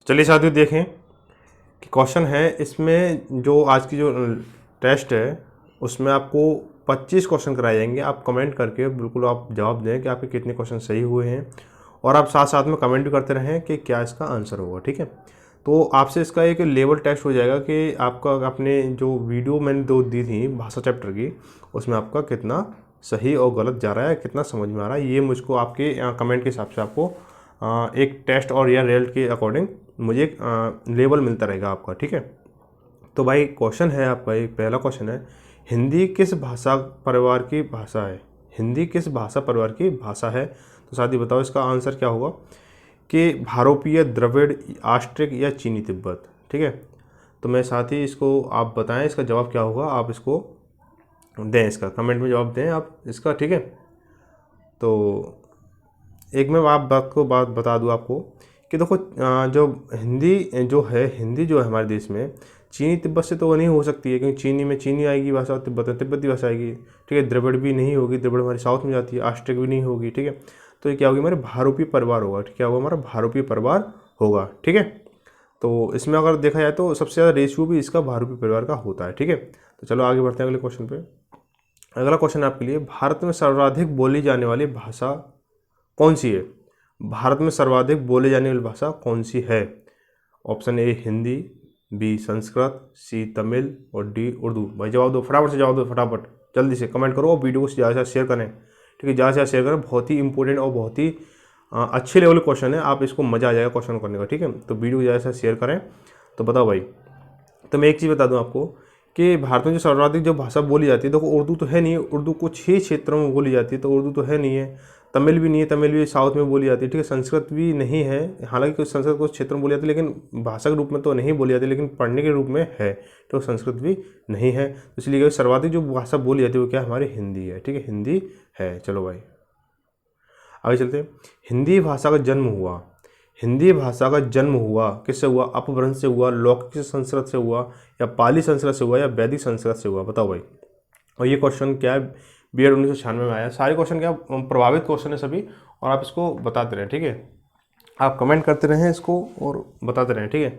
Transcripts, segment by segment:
चलिए साथियों देखें कि क्वेश्चन है इसमें, जो आज की जो टेस्ट है उसमें आपको 25 क्वेश्चन कराए जाएंगे। आप कमेंट करके बिल्कुल आप जवाब दें कि आपके कितने क्वेश्चन सही हुए हैं, और आप साथ साथ में कमेंट भी करते रहें कि क्या इसका आंसर होगा। ठीक है, तो आपसे इसका एक लेवल टेस्ट हो जाएगा कि आपका आपने जो वीडियो मैंने दो दी थी भाषा चैप्टर की, उसमें आपका कितना सही और गलत जा रहा है, कितना समझ में आ रहा है, ये मुझको आपके कमेंट के हिसाब से आपको एक टेस्ट और या रिजल्ट के अकॉर्डिंग मुझे एक लेवल मिलता रहेगा आपका। ठीक है, तो भाई क्वेश्चन है आपका, एक पहला क्वेश्चन है, हिंदी किस भाषा परिवार की भाषा है? हिंदी किस भाषा परिवार की भाषा है? तो साथी बताओ इसका आंसर क्या होगा कि भारोपीय, द्रविड़, आस्ट्रिक या चीनी तिब्बत। ठीक है, तो मैं साथ ही इसको आप बताएं इसका जवाब क्या होगा, आप इसको दें, इसका कमेंट में जवाब दें आप इसका। ठीक है, तो एक मैं आप बात बता दूं आपको कि देखो जो हिंदी जो है हमारे देश में, चीनी तिब्बत से तो वो नहीं हो सकती है, क्योंकि चीनी में चीनी आएगी भाषा और तिब्बत में तिब्बती भाषा आएगी। ठीक है, द्रविड़ भी नहीं होगी, द्रविड़ हमारी साउथ में जाती है, आस्ट्रिक भी नहीं होगी। ठीक है, तो ये क्या होगी, हमारे भारोपीय परिवार होगा। क्या होगा, हमारा भारोपीय परिवार होगा। ठीक है, तो इसमें अगर देखा जाए तो सबसे ज़्यादा रेशियो भी इसका भारोपीय परिवार का होता है। ठीक है, तो चलो आगे बढ़ते हैं अगले क्वेश्चन पे। अगला क्वेश्चन है आपके लिए, भारत में सर्वाधिक बोली जाने वाली भाषा कौन सी है? भारत में सर्वाधिक बोले जाने वाली भाषा कौन सी है? Option A Hindi, B Sanskrit, C Tamil और डी उर्दू। भाई जवाब दो, फटाफट से जवाब दो, फटाफट जल्दी से कमेंट करो और वीडियो को ज़्यादा से ज़्यादा शेयर करें। ठीक है, ज़्यादा से ज़्यादा शेयर करें, बहुत ही इंपॉर्टेंट और बहुत ही अच्छे लेवल क्वेश्चन है, आप इसको मज़ा आ जाएगा क्वेश्चन करने का। ठीक है, तो वीडियो ज़्यादा से ज़्यादा शेयर करें। तो बताओ भाई, तो मैं एक चीज़ बता दूं आपको कि भारत में जो सर्वाधिक जो भाषा बोली जाती है, देखो उर्दू तो है नहीं, उर्दू कुछ ही क्षेत्रों में बोली जाती है, तो उर्दू तो है नहीं है। तमिल भी नहीं है, तमिल भी साउथ में बोली जाती है। ठीक है, संस्कृत भी नहीं है, हालांकि कुछ संस्कृत कुछ क्षेत्रों में बोली जाती है, लेकिन भाषा के रूप में तो नहीं बोली जाती, लेकिन पढ़ने के रूप में है, तो संस्कृत भी नहीं है। तो इसलिए सर्वाधिक जो भाषा बोली जाती है वो क्या है, हमारी हिंदी है। ठीक है, हिंदी है। चलो भाई आगे चलते हैं। हिंदी भाषा का जन्म हुआ, हिंदी भाषा का जन्म हुआ किससे हुआ? अपभ्रंश से हुआ, लौकिक संस्कृत से हुआ, या पाली संस्कृत से हुआ, या वैदिक संस्कृत से हुआ? बताओ भाई। और ये क्वेश्चन क्या है, बी एड 1996 में आया। सारे क्वेश्चन क्या प्रभावित क्वेश्चन है सभी, और आप इसको बताते रहें। ठीक है, आप कमेंट करते रहें इसको और बताते रहें। ठीक है,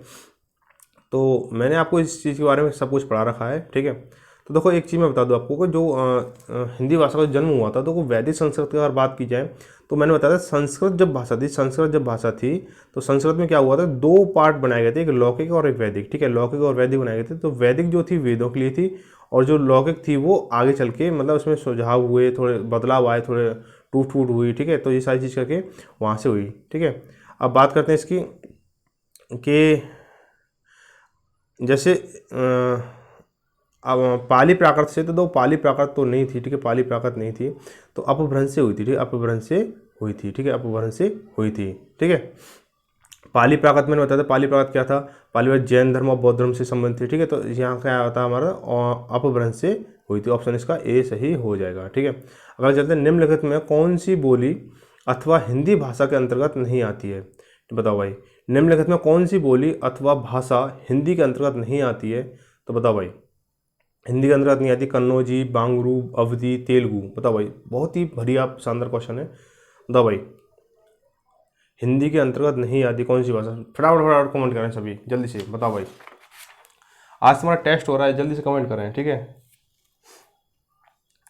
तो मैंने आपको इस चीज़ के बारे में सब कुछ पढ़ा रखा है। ठीक है, तो देखो एक चीज़ मैं बता दूं आपको कि जो हिंदी भाषा का जन्म हुआ था, तो वो वैदिक संस्कृत की अगर बात की जाए तो मैंने बताया था संस्कृत जब भाषा थी तो संस्कृत में क्या हुआ था, दो पार्ट बनाए गए थे, एक लौकिक और एक वैदिक। ठीक है, लौकिक और वैदिक बनाए गए थे। तो वैदिक जो थी वेदों के लिए थी, और जो लौकिक थी वो आगे चल के मतलब उसमें सुझाव हुए, थोड़े बदलाव आए, थोड़े टूट फूट हुई। ठीक है, तो ये सारी चीज़ करके वहाँ से हुई। ठीक है, अब बात करते हैं इसकी कि जैसे अब पाली प्राकृत से, तो पाली प्राकृत तो नहीं थी। ठीक है, पाली प्राकृत नहीं थी, तो अपभ्रंश से हुई थी। ठीक है, अपभ्रंश से हुई थी। ठीक है, अपभ्रंश से हुई थी। ठीक है, पाली प्राकृत मैंने बताया था, पाली प्राकृत क्या था, पाली प्राकृत जैन धर्म और बौद्ध धर्म से संबंधित थी। ठीक है, तो यहाँ क्या आता है हमारा, अपभ्रंश से हुई थी। ऑप्शन इसका ए सही हो जाएगा। ठीक है, अगर चलते हैं, निम्नलिखित में कौन सी बोली अथवा हिंदी भाषा के अंतर्गत नहीं आती है? तो बताओ भाई, निम्नलिखित में कौन सी बोली अथवा भाषा हिंदी के अंतर्गत नहीं आती है? तो बताओ भाई, हिंदी के अंतर्गत नहीं आती, कन्नौजी, बांगरू, अवधी, तेलुगु। बताओ भाई, बहुत ही बढ़िया शानदार क्वेश्चन है। बताओ भाई, हिंदी के अंतर्गत नहीं आती कौन सी भाषा? फटाफट फटाफट कमेंट करें सभी, जल्दी से बताओ भाई, आज तुम्हारा टेस्ट हो रहा है, जल्दी से कमेंट करें। ठीक है,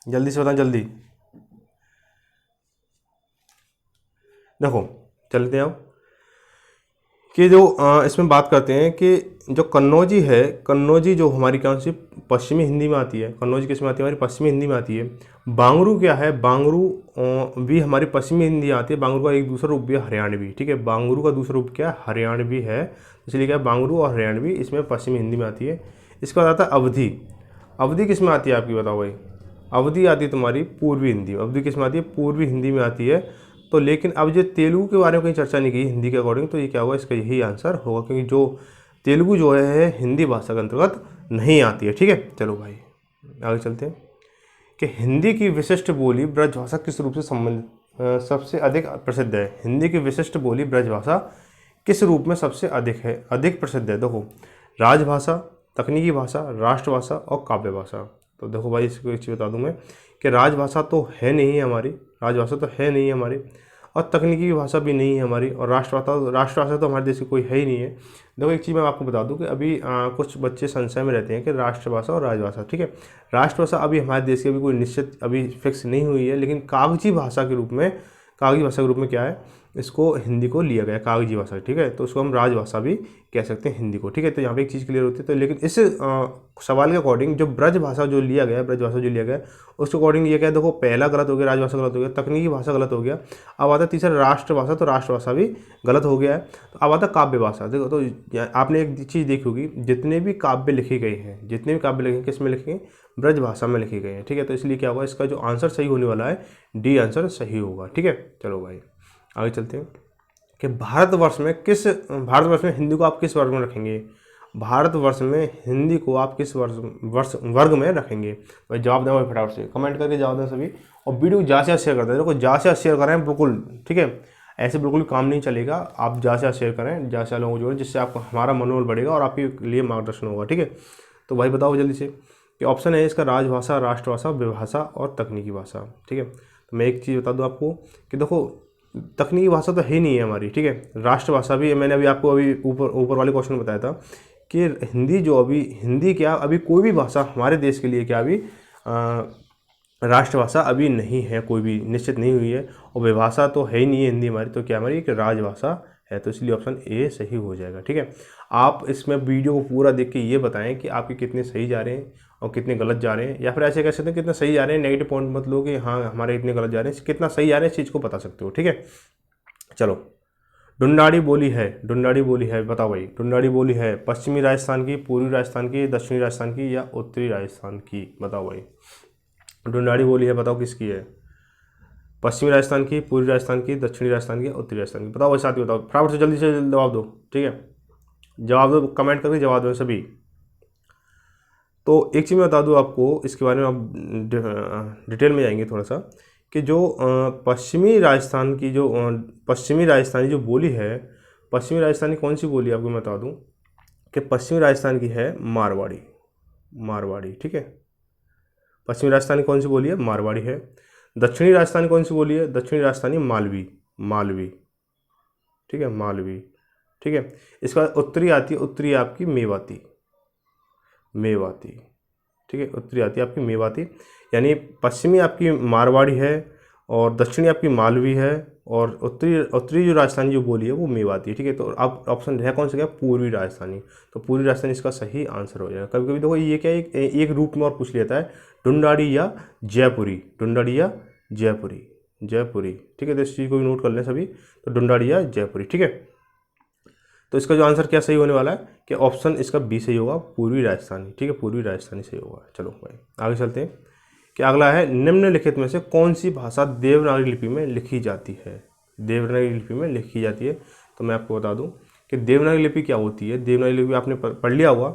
जल्दी से बताएं, जल्दी। देखो चलते हैं अब कि जो इसमें बात करते हैं कि जो कन्नौजी है, कन्नौजी जो हमारी कौन सी पश्चिमी हिंदी में आती है, कन्नौजी किस में आती है, हमारी पश्चिमी हिंदी में आती है। बांगरू क्या है, बांगरू भी हमारी पश्चिमी हिंदी आती है। बांगरू का एक दूसरा रूप भी है हरियाणवी। ठीक है, बांगरू का दूसरा रूप क्या है, हरियाणवी है, इसलिए क्या है, बांगरू और हरियाणवी इसमें पश्चिमी हिंदी में आती है। इसके बाद आता है अवधी। अवधी किस में आती है आपकी, बताओ भाई। अवधी आती है तुम्हारी पूर्वी हिंदी में। अवधी किस में आती है, पूर्वी हिंदी में आती है। तो लेकिन अब जो तेलुगु के बारे में कहीं चर्चा नहीं की हिंदी के अकॉर्डिंग, तो ये क्या होगा, इसका यही आंसर होगा, क्योंकि जो तेलुगु जो है हिंदी भाषा के अंतर्गत नहीं आती है। ठीक है, चलो भाई आगे चलते हैं कि हिंदी की विशिष्ट बोली ब्रजभाषा किस रूप से संबंधित सबसे अधिक प्रसिद्ध है? हिंदी की विशिष्ट बोली ब्रजभाषा किस रूप में सबसे अधिक है, अधिक प्रसिद्ध है? देखो, राजभाषा, तकनीकी भाषा, राष्ट्रभाषा और काव्य भाषा। तो देखो भाई, इसको एक चीज़ बता दूं मैं कि राजभाषा तो है नहीं हमारी, राजभाषा तो है नहीं हमारी, और तकनीकी भाषा भी नहीं है हमारी, और राष्ट्रभाषा तो हमारे देश की कोई है ही नहीं है। देखो एक चीज़ मैं आपको बता दूं कि अभी कुछ बच्चे संशय में रहते हैं कि राष्ट्रभाषा और राजभाषा, ठीक है। राष्ट्रभाषा अभी हमारे देश की अभी कोई निश्चित अभी फिक्स नहीं हुई है, लेकिन कागजी भाषा के रूप में क्या है, इसको हिंदी को लिया गया कागजी भाषा, ठीक है। तो उसको हम राजभाषा भी कह सकते हैं हिंदी को, ठीक है। तो यहाँ पे एक चीज़ क्लियर होती है। तो लेकिन इस सवाल के अकॉर्डिंग जो ब्रजभाषा जो लिया गया उसके अकॉर्डिंग ये क्या है, देखो पहला गलत हो गया, राजभाषा गलत हो गया, तकनीकी भाषा गलत हो गया। अब आता है तीसरा राष्ट्रभाषा, तो राष्ट्रभाषा भी गलत हो गया है। तो अब आता है काव्य भाषा। देखो तो आपने एक चीज़ देखी होगी, जितने भी काव्य लिखे गए हैं किस में लिखे गए, ब्रज भाषा में लिखे गए हैं, ठीक है। तो इसलिए क्या होगा, इसका जो आंसर सही होने वाला है डी आंसर सही होगा, ठीक है। चलो भाई आगे चलते हैं कि भारतवर्ष में हिंदी को आप किस वर्ग में रखेंगे। भारतवर्ष में हिंदी को आप किस वर्ग में रखेंगे। भाई जवाब दें भाई, फटाफट से कमेंट करके जवाब दें सभी, और वीडियो ज़्यादा से शेयर कर दें। देखो ज़्यादा से शेयर करें बिल्कुल, ठीक है। ऐसे बिल्कुल काम नहीं चलेगा, आप ज़्यादा से शेयर करें, ज़्यादा से लोगों को जोड़ें, जिससे आपको हमारा मनोबल बढ़ेगा और आपके लिए मार्गदर्शन होगा, ठीक है। तो भाई बताओ जल्दी से कि ऑप्शन है इसका राजभाषा, राष्ट्रभाषा, विभाषा और तकनीकी भाषा, ठीक है। तो मैं एक चीज़ बता दूं आपको कि देखो तकनीकी भाषा तो है ही नहीं है हमारी, ठीक है। राष्ट्रभाषा भी मैंने अभी आपको ऊपर वाले क्वेश्चन में बताया था कि हिंदी क्या अभी कोई भी भाषा हमारे देश के लिए क्या अभी राष्ट्रभाषा अभी नहीं है, कोई भी निश्चित नहीं हुई है, और विभाषा तो है ही नहीं है हिंदी हमारी। तो क्या हमारी एक राजभाषा है, तो इसलिए ऑप्शन ए सही हो जाएगा, ठीक है। आप इसमें वीडियो को पूरा देख के ये बताएं कि आपके कितने सही जा रहे हैं और कितने गलत जा रहे हैं, या फिर ऐसे कह सकते हैं कितना सही जा रहे हैं। नेगेटिव पॉइंट मत लो कि हाँ हमारे इतने गलत जा रहे हैं, कितना सही जा रहे हैं इस चीज़ को बता सकते हो, ठीक है। चलो डुंडाड़ी बोली है, बताओ भाई डुंडाड़ी बोली है पश्चिमी राजस्थान की, पूर्वी राजस्थान की, दक्षिणी राजस्थान की या उत्तरी राजस्थान की, बताओ भाई। डुंडाड़ी बोली है बताओ किसकी है, पश्चिमी राजस्थान की, पूर्वी राजस्थान की, दक्षिणी राजस्थान की, उत्तरी राजस्थान की, बताओ भाई साथी बताओ फटाफट से जल्दी से जवाब दो, ठीक है। जवाब दो, कमेंट करके जवाब दो सभी। तो एक चीज़ मैं बता दूं आपको, इसके बारे में आप डिटेल में जाएंगे थोड़ा सा, कि जो पश्चिमी राजस्थानी जो बोली है, पश्चिमी राजस्थानी कौन सी बोली है आपको मैं बता दूं कि पश्चिमी राजस्थान की है मारवाड़ी, ठीक है। पश्चिमी राजस्थानी कौन सी बोली है, मारवाड़ी है। दक्षिणी राजस्थानी कौन सी बोली है, दक्षिणी राजस्थानी मालवी, ठीक है, मालवी, ठीक है। इसका उत्तरी है आपकी मेवाती, ठीक है। उत्तरी आती है आपकी मेवाती, यानी पश्चिमी आपकी मारवाड़ी है और दक्षिणी आपकी मालवी है, और उत्तरी जो राजस्थानी जो बोली है वो मेवाती है, ठीक है। तो अब ऑप्शन है कौन सा, क्या पूर्वी राजस्थानी। तो पूर्वी राजस्थानी इसका सही आंसर हो जाएगा। कभी कभी देखो ये क्या एक रूप में और पूछ लेता है, डुंडाड़ी या जयपुरी, ठीक है। तो इस चीज़ को भी नोट कर लें सभी, तो डुंडाड़ी या जयपुरी, ठीक है। तो इसका जो आंसर क्या सही होने वाला है कि ऑप्शन इसका बी सही होगा, पूर्वी राजस्थानी, ठीक है, पूर्वी राजस्थानी सही होगा। चलो भाई आगे चलते हैं कि अगला है निम्नलिखित में से कौन सी भाषा देवनागरी लिपि में लिखी जाती है। तो मैं आपको बता दूं कि देवनागरी लिपि क्या होती है। देवनागरी लिपि आपने पढ़ लिया होगा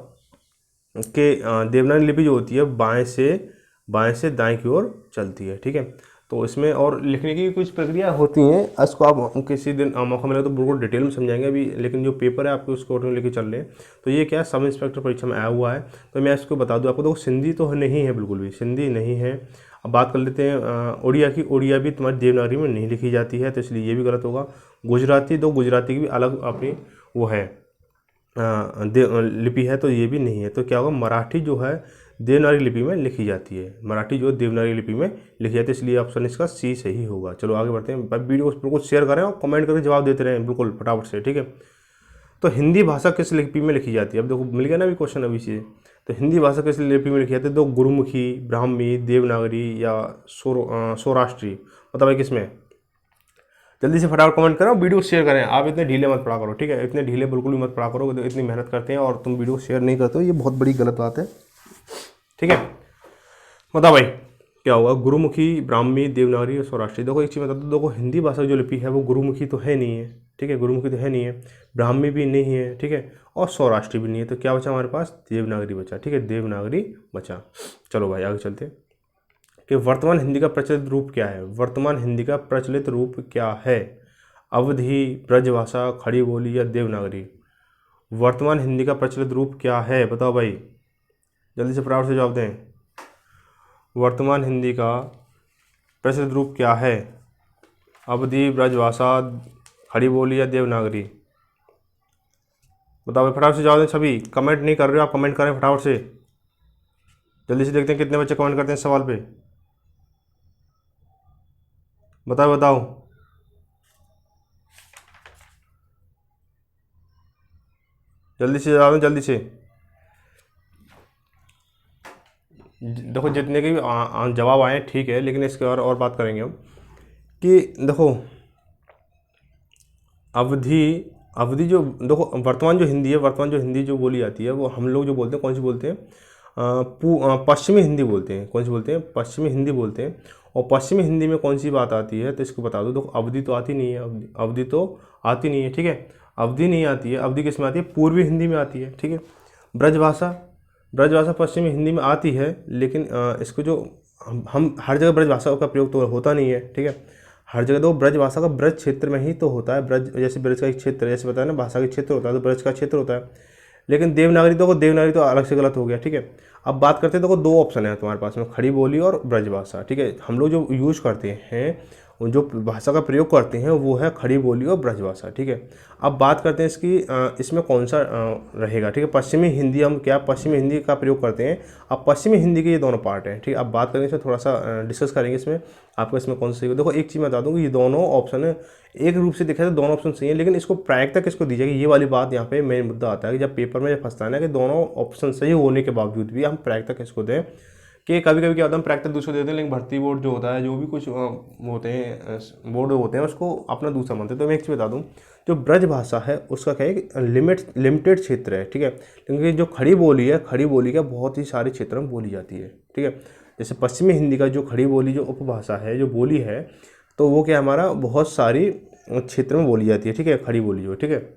कि देवनागरी लिपि जो होती है बाएं से दाएं की ओर चलती है, ठीक है। तो इसमें और लिखने की कुछ प्रक्रिया होती हैं, इसको आप किसी दिन मौका मिला तो बिल्कुल डिटेल में समझाएंगे अभी, लेकिन जो पेपर है आपको उसको लेके चल रहे हैं। तो ये क्या सब इंस्पेक्टर परीक्षा में आया हुआ है, तो मैं इसको बता दूं आपको। तो सिंधी तो नहीं है, बिल्कुल भी सिंधी नहीं है। अब बात कर लेते हैं उड़िया की। उड़िया भी तुम्हारी देवनागरी में नहीं लिखी जाती है, तो इसलिए ये भी गलत होगा। गुजराती की भी अलग अपनी वो है लिपि है, तो ये भी नहीं है। तो क्या होगा, मराठी जो है देवनागरी लिपि में लिखी जाती है, देवनागरी लिपि में लिखी जाती है, इसलिए ऑप्शन इसका सी सही होगा। चलो आगे बढ़ते हैं। वीडियो को बिल्कुल शेयर करें और कमेंट करके जवाब देते रहें बिल्कुल फटाफट से, ठीक है। तो हिंदी भाषा किस लिपि में लिखी जाती है, अब देखो मिल गया ना अभी क्वेश्चन अभी से। तो हिंदी भाषा किस लिपि में लिखी जाती है, तो गुरुमुखी, ब्राह्मी, देवनागरी या सौराष्ट्री, बताओ भाई किसमें। जल्दी से फटाफट कमेंट करें और वीडियो शेयर करें। आप इतने ढीले मत पढ़ा करो, ठीक है, इतने ढीले बिल्कुल भी मत पढ़ा करो। इतनी मेहनत करते हैं और तुम वीडियो शेयर नहीं करते हो, ये बहुत बड़ी गलत बात है, ठीक है। बताओ भाई क्या होगा, गुरुमुखी, ब्राह्मी, देवनागरी और सौराष्ट्री। देखो एक चीज़ बता दो, देखो हिंदी भाषा जो लिपि है वो गुरुमुखी तो है नहीं है, ठीक है, ब्राह्मी भी नहीं है, ठीक है, और सौराष्ट्री भी नहीं है। तो क्या बचा हमारे पास, देवनागरी बचा, ठीक है, देवनागरी बचा। चलो भाई आगे चलते हैं कि वर्तमान हिंदी का प्रचलित रूप क्या है। अवधी, ब्रजभाषा, खड़ी बोली या देवनागरी। वर्तमान हिंदी का प्रचलित रूप क्या है, बताओ भाई, जल्दी से फटाफट से जवाब दें। वर्तमान हिंदी का प्रचलित रूप क्या है, अवधी, ब्रजभाषा, खड़ी बोली या देवनागरी? बताओ भाई, फटाफट से जवाब दें सभी। कमेंट नहीं कर रहे हो आप, कमेंट करें फटाफट से, जल्दी से देखते हैं कितने बच्चे कमेंट करते हैं इस सवाल पे। बताओ बताओ। जल्दी से जवाब दें, जल्दी से। देखो जितने के भी जवाब आए ठीक है, लेकिन इसके और बात करेंगे हम कि देखो अवधि, अवधि जो देखो वर्तमान जो हिंदी है, वर्तमान जो हिंदी जो बोली जाती है वो हम लोग जो बोलते हैं कौन सी बोलते हैं, पश्चिमी हिंदी बोलते हैं। कौन सी बोलते हैं? पश्चिमी हिंदी बोलते हैं। और पश्चिमी हिंदी में कौन सी बात आती है तो इसको बता दो। देखो अवधि तो आती नहीं है, अवधि तो आती नहीं है, ठीक है, अवधि नहीं आती है। अवधि किस में आती है? पूर्वी हिंदी में आती है, ठीक है। ब्रजभाषा, ब्रजभाषा पश्चिमी हिंदी में आती है, लेकिन इसको जो हम हर जगह ब्रजभाषा का प्रयोग तो होता नहीं है, ठीक है। हर जगह तो ब्रजभाषा का ब्रज क्षेत्र में ही तो होता है। ब्रज जैसे ब्रज का एक क्षेत्र, जैसे बताया ना भाषा का क्षेत्र होता है, तो ब्रज का क्षेत्र होता है। लेकिन देवनागरी तो देवनागरी तो अलग से गलत हो गया, ठीक है। अब बात करते हैं, देखो दो ऑप्शन है तुम्हारे पास में, खड़ी बोली और ब्रजभाषा, ठीक है। हम लोग जो यूज़ करते हैं, जो भाषा का प्रयोग करते हैं वो है खड़ी बोली और ब्रजभाषा, ठीक है। अब बात करते हैं इसकी इसमें कौन सा रहेगा, ठीक है। पश्चिमी हिंदी, हम क्या पश्चिमी हिंदी का प्रयोग करते हैं। अब पश्चिमी हिंदी के ये दोनों पार्ट हैं, ठीक है। अब बात करेंगे इसमें, थोड़ा सा डिस्कस करेंगे इसमें, आपको इसमें कौन सा सही हो। देखो एक चीज़ मैं बता दूँ कि ये दोनों ऑप्शन है, एक रूप से देखा तो दोनों ऑप्शन सही है, लेकिन इसको प्रायिकता किसको दी जाएगी, ये वाली बात यहाँ पे मेन मुद्दा आता है कि जब पेपर में जब फंसता है ना कि दोनों ऑप्शन सही होने के बावजूद भी हम प्रायिकता किसको दें। कि कभी कभी क्या होता है, हम प्रायिकता दूसरे देते हैं, लेकिन भर्ती बोर्ड जो होता है, जो भी कुछ होते हैं बोर्ड होते हैं, उसको अपना दूसरा मानते हैं। तो मैं एक चीज़ बता दूं, जो ब्रज भाषा है उसका क्या है कि लिमिटेड क्षेत्र है, ठीक है। क्योंकि जो खड़ी बोली है, खड़ी बोली का बहुत ही सारे क्षेत्रों में बोली जाती है, ठीक है। जैसे पश्चिमी हिंदी का जो खड़ी बोली जो उपभाषा है, जो बोली है, तो वो क्या हमारा बहुत सारी क्षेत्र में बोली जाती है, ठीक है, खड़ी बोली जो, ठीक है।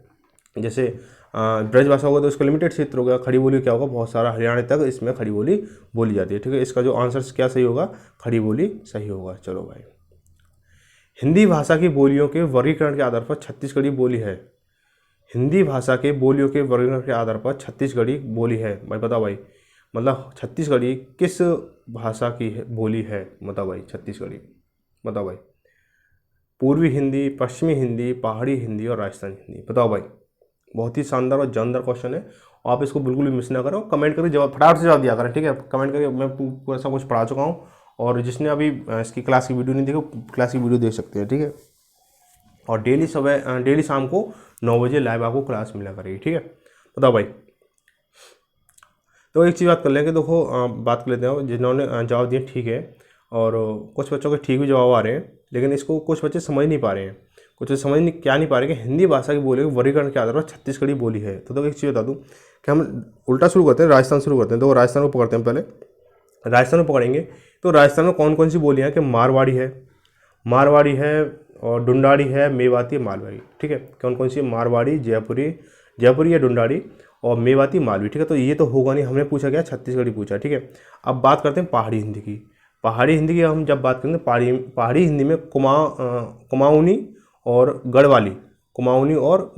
जैसे ब्रजभाषा होगा तो उसका लिमिटेड क्षेत्र होगा, खड़ी बोली क्या होगा, बहुत सारा हरियाणा तक इसमें खड़ी बोली बोली जाती है, ठीक है। इसका जो आंसर क्या सही होगा, खड़ी बोली सही होगा। चलो भाई, हिंदी भाषा की बोलियों के वर्गीकरण के आधार पर छत्तीसगढ़ी बोली है। हिंदी भाषा के बोलियों के वर्गीकरण के आधार पर छत्तीसगढ़ी बोली है। भाई बताओ भाई, मतलब छत्तीसगढ़ी किस भाषा की बोली है, बताओ भाई। छत्तीसगढ़ी बताओ भाई। पूर्वी हिंदी, पश्चिमी हिंदी, पहाड़ी हिंदी और राजस्थानी हिंदी, बताओ भाई। बहुत ही शानदार और जानदार क्वेश्चन है, आप इसको बिल्कुल भी मिस ना करो। कमेंट करके जवाब फटाफट से जवाब दिया करें, ठीक है। कमेंट करके, मैं पूरा सब कुछ पढ़ा चुका हूँ, और जिसने अभी इसकी क्लास की वीडियो नहीं देखी, क्लास की वीडियो देख सकते हैं, ठीक है। और डेली शाम को 9 बजे लाइव आपको क्लास मिला करेगी, ठीक है। बताओ भाई। तो एक चीज़ बात कर लेंगे, देखो बात कर लेते हैं जिन्होंने जवाब दिए, ठीक है। और कुछ बच्चों के ठीक भी जवाब आ रहे हैं, लेकिन इसको कुछ बच्चे समझ नहीं पा रहे हैं। कुछ समझ नहीं क्या नहीं पा रहे कि हिंदी भाषा की बोली वर्गीकरण के आधार पर छत्तीसगढ़ी बोली है। तो एक चीज़ बता दूँ कि हम उल्टा शुरू करते हैं, राजस्थान शुरू करते हैं। तो राजस्थान को पकड़ते हैं, पहले राजस्थान में पकड़ेंगे। तो राजस्थान में कौन कौन सी बोलियाँ हैं कि मारवाड़ी है और डुंडाड़ी है, मेवाती, मालवाड़ी, ठीक है। कौन कौन सी? मारवाड़ी, जयपुरी या डुंडाड़ी और मेवाती, मालवी, ठीक है। तो ये तो होगा नहीं, हमने पूछा क्या, छत्तीसगढ़ी पूछा, ठीक है। अब बात करते हैं पहाड़ी हिंदी की। पहाड़ी हिंदी की हम जब बात करेंगे, पहाड़ी हिंदी में कुमाऊनी और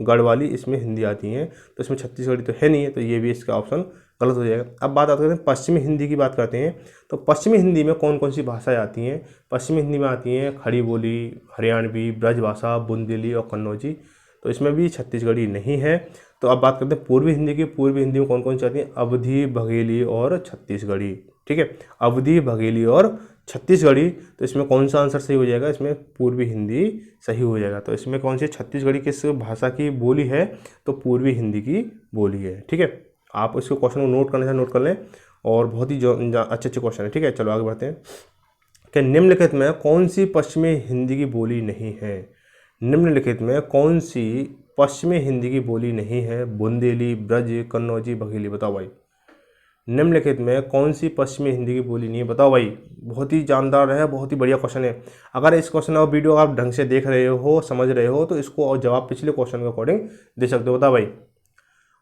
गढ़वाली इसमें हिंदी आती हैं। तो इसमें छत्तीसगढ़ी तो है नहीं है, तो ये भी इसका ऑप्शन गलत हो जाएगा। अब बात करते हैं पश्चिमी हिंदी की, बात करते हैं। तो पश्चिमी हिंदी में कौन कौन सी भाषाएं आती हैं? पश्चिमी हिंदी में आती हैं खड़ी बोली, हरियाणवी, ब्रजभाषा, बुंदेली और कन्नौजी। तो इसमें भी छत्तीसगढ़ी नहीं है। तो अब बात करते हैं पूर्वी हिंदी की। पूर्वी हिंदी में कौन कौन सी आती हैं? अवधी, बघेली और छत्तीसगढ़ी, ठीक है। अवधी, बघेली और छत्तीसगढ़ी। तो इसमें कौन सा आंसर सही हो जाएगा? इसमें पूर्वी हिंदी सही हो जाएगा। तो इसमें कौन सी छत्तीसगढ़ी किस भाषा की बोली है? तो पूर्वी हिंदी की बोली है, ठीक है। आप इसको क्वेश्चन को नोट करने से नोट कर लें, और बहुत ही अच्छे क्वेश्चन है, ठीक है। चलो आगे बढ़ते हैं कि निम्नलिखित में कौन सी पश्चिमी हिंदी की बोली नहीं है? निम्नलिखित में कौन सी पश्चिमी हिंदी की बोली नहीं है? बुंदेली, ब्रज, कन्नौजी, बघेली, बताओ भाई। निम्नलिखित में कौन सी पश्चिमी हिंदी की बोली नहीं है? बताओ भाई। बहुत ही जानदार है, बहुत ही बढ़िया क्वेश्चन है। अगर इस क्वेश्चन और वीडियो आप ढंग से देख रहे हो, समझ रहे हो, तो इसको और जवाब पिछले क्वेश्चन के अकॉर्डिंग दे सकते हो। बताओ भाई,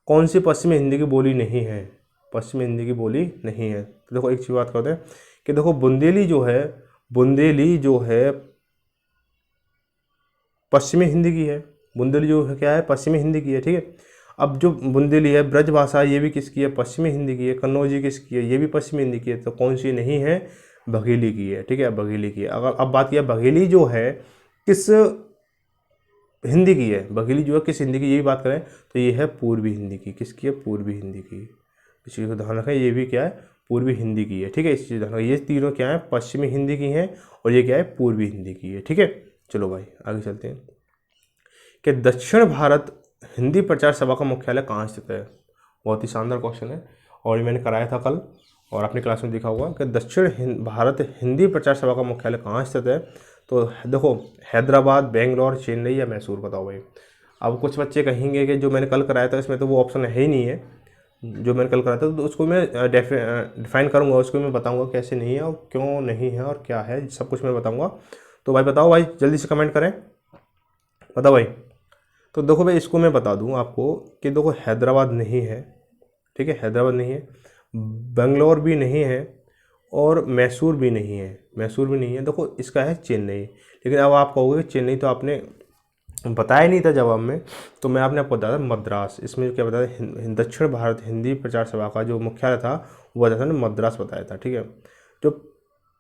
कौन सी पश्चिमी हिंदी की बोली नहीं है? पश्चिमी हिंदी की बोली नहीं है। तो देखो एक चीज़ बात करते हैं कि देखो बुंदेली जो है पश्चिमी हिंदी की है। बुंदेली जो है क्या है? पश्चिमी हिंदी की है, ठीक है। अब जो बुंदेली है, ब्रजभाषा, ये भी किसकी है? पश्चिमी हिंदी की है। कन्नौजी किसकी है? ये भी पश्चिमी हिंदी की है। तो कौन सी नहीं है? बघेली की है, ठीक है, बघेली की है। अगर अब बात किया बघेली जो है, किस हिंदी की है, बघेली जो है किस हिंदी की, ये भी बात करें तो ये है पूर्वी हिंदी की। किसकी है? पूर्वी हिंदी की। इस चीज़ को ध्यान रखें, ये भी क्या है? पूर्वी हिंदी की है। ठीक है, इस चीज़ ध्यान रखें, ये तीनों क्या है? पश्चिमी हिंदी की हैं, और ये क्या है? पूर्वी हिंदी की है। ठीक है, चलो भाई आगे चलते हैं कि दक्षिण भारत हिंदी प्रचार सभा का मुख्यालय कहाँ स्थित है। बहुत ही शानदार क्वेश्चन है, और ये मैंने कराया था कल और अपनी क्लास में देखा होगा कि दक्षिण भारत हिंदी प्रचार सभा का मुख्यालय कहाँ स्थित है। तो देखो, हैदराबाद, बेंगलोर, चेन्नई या मैसूर, बताओ भाई। अब कुछ बच्चे कहेंगे कि जो मैंने कल कराया था इसमें तो वो ऑप्शन है ही नहीं है, जो मैंने कल कराया था, तो उसको मैं डिफाइन करूँगा, उसको मैं बताऊँगा कैसे नहीं है और क्यों नहीं है और क्या है, सब कुछ मैं बताऊँगा। तो भाई बताओ भाई, जल्दी से कमेंट करें, बताओ भाई। तो देखो भाई, इसको मैं बता दूं आपको कि देखो, हैदराबाद नहीं है, ठीक है, हैदराबाद नहीं है, बेंगलोर भी नहीं है, और मैसूर भी नहीं है, मैसूर भी नहीं है। देखो, इसका है चेन्नई। लेकिन अब आप कहोगे कि चेन्नई तो आपने बताया नहीं था जवाब में, तो मैं आपने आपको बताया था मद्रास। इसमें क्या बताया? दक्षिण भारत हिंदी प्रचार सभा का जो मुख्यालय था वो बताया था ना, मद्रास बताया था। ठीक है, जो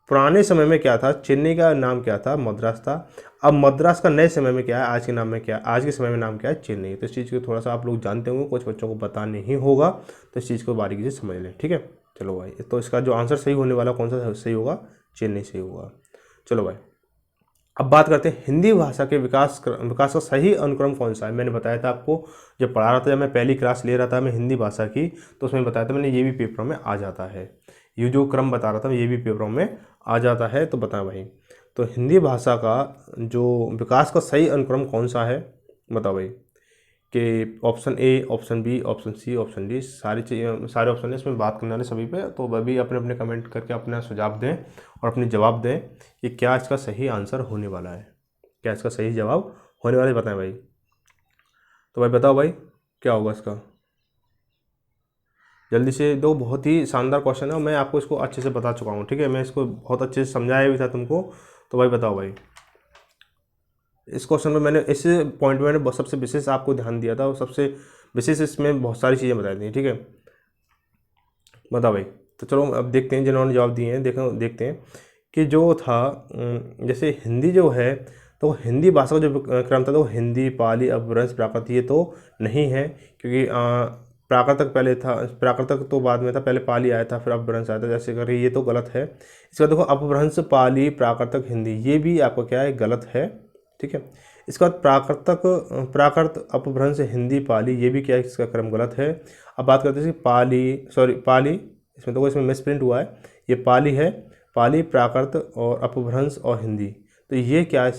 पुराने समय में क्या था, चेन्नई का नाम क्या था? मद्रास था। अब मद्रास का नए समय में क्या है? आज के नाम में क्या है? आज के समय में नाम क्या है? चेन्नई। तो इस चीज़ को थोड़ा सा आप लोग जानते होंगे, कुछ बच्चों को पता नहीं होगा, तो इस चीज़ को बारीकी से समझ लें। ठीक है, चलो भाई, तो इसका जो आंसर सही होने वाला कौन सा सही होगा? चेन्नई सही होगा। चलो भाई, अब बात करते हैं हिंदी भाषा के विकास का सही अनुक्रम कौन सा है। मैंने बताया था आपको, जब पढ़ा रहा था, जब मैं पहली क्लास ले रहा था मैं हिंदी भाषा की, तो उसमें बताया था मैंने, ये भी पेपरों में आ जाता है, ये जो क्रम बता रहा था ये भी पेपरों में आ जाता है। तो बताएं भाई, तो हिंदी भाषा का जो विकास का सही अनुक्रम कौन सा है, बताओ भाई। कि option A, option B, option C, option D, सारे ऑप्शन है इसमें बात करने वाले सभी पे। तो वह भी अपने अपने कमेंट करके अपना सुझाव दें और अपने जवाब दें कि क्या इसका सही आंसर होने वाला है, क्या इसका सही जवाब होने वाला है, बताएं भाई। तो भाई बताओ भाई, क्या होगा इसका, जल्दी से दो। बहुत ही शानदार क्वेश्चन है और मैं आपको इसको अच्छे से बता चुका हूँ। ठीक है, मैं इसको बहुत अच्छे से समझाया भी था तुमको। तो भाई बताओ भाई, इस क्वेश्चन में मैंने इस पॉइंट में मैंने सबसे विशेष आपको ध्यान दिया था और सबसे विशेष इसमें बहुत सारी चीज़ें बताई थी। ठीक है, बताओ भाई। तो चलो अब देखते हैं जिन्होंने जवाब दिए हैं, देखते हैं कि जो था जैसे हिंदी जो है, तो हिंदी भाषा का जो क्रम था तो हिंदी, पाली, अपभ्रंश, प्राकृत, ये तो नहीं है, क्योंकि प्राकृतक पहले था, प्राकृतक तो बाद में था, पहले पाली आया था फिर अपभ्रंश आया था, जैसे करके ये तो गलत है। इसका देखो, अपभ्रंश, पाली, प्राकृतक, हिंदी, ये भी आपका क्या है? गलत है। ठीक है, इसके बाद प्राकृत, अपभ्रंश, हिंदी, पाली, ये भी क्या है? इसका क्रम गलत है। अब बात करते हैं पाली, इसमें देखो, इसमें मिसप्रिंट हुआ है, ये पाली है, पाली, प्राकृत और अपभ्रंश और हिंदी। तो ये क्या है?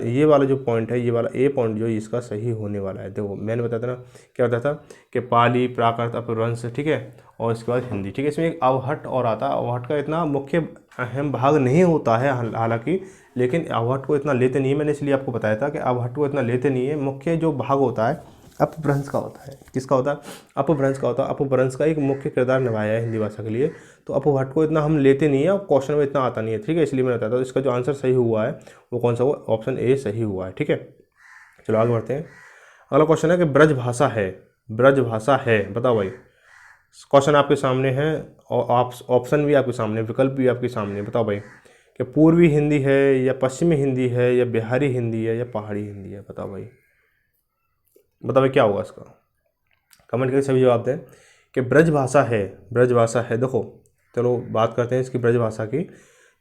ये वाला जो पॉइंट है, ये वाला ए पॉइंट जो इसका सही होने वाला है। देखो मैंने बताया था ना, क्या बताया था कि पाली, प्राकृत, अपभ्रंश, ठीक है, और इसके बाद हिंदी। ठीक है, इसमें एक अवहट और आता है, अवहट का इतना मुख्य अहम भाग नहीं होता है हालांकि, लेकिन अवहट को इतना लेते नहीं है, मैंने इसलिए आपको बताया था कि अवहट को इतना लेते नहीं है। मुख्य जो भाग होता है अपभ्रंश का होता है। किसका होता है? अपभ्रंश का होता है। अपभ्रंश का एक मुख्य किरदार निभाया है हिंदी भाषा के लिए, तो अपभ्रंश को इतना हम लेते नहीं है और क्वेश्चन में इतना आता नहीं है। ठीक है, इसलिए मैंने बताया था। तो इसका जो आंसर सही हुआ है वो कौन सा हुआ? ऑप्शन ए सही हुआ है। ठीक है, चलो आगे बढ़ते हैं। अगला क्वेश्चन है कि ब्रज भाषा है, ब्रज भाषा है, बताओ भाई। क्वेश्चन आपके सामने है और ऑप्शन भी आपके सामने, विकल्प भी आपके सामने, बताओ भाई कि पूर्वी हिंदी है या पश्चिमी हिंदी है या बिहारी हिंदी है या पहाड़ी हिंदी है, बताओ भाई। बताओ भाई क्या होगा इसका, कमेंट करके सभी जवाब दें कि ब्रज भाषा है, ब्रज भाषा है। देखो चलो बात करते हैं इसकी ब्रज भाषा की।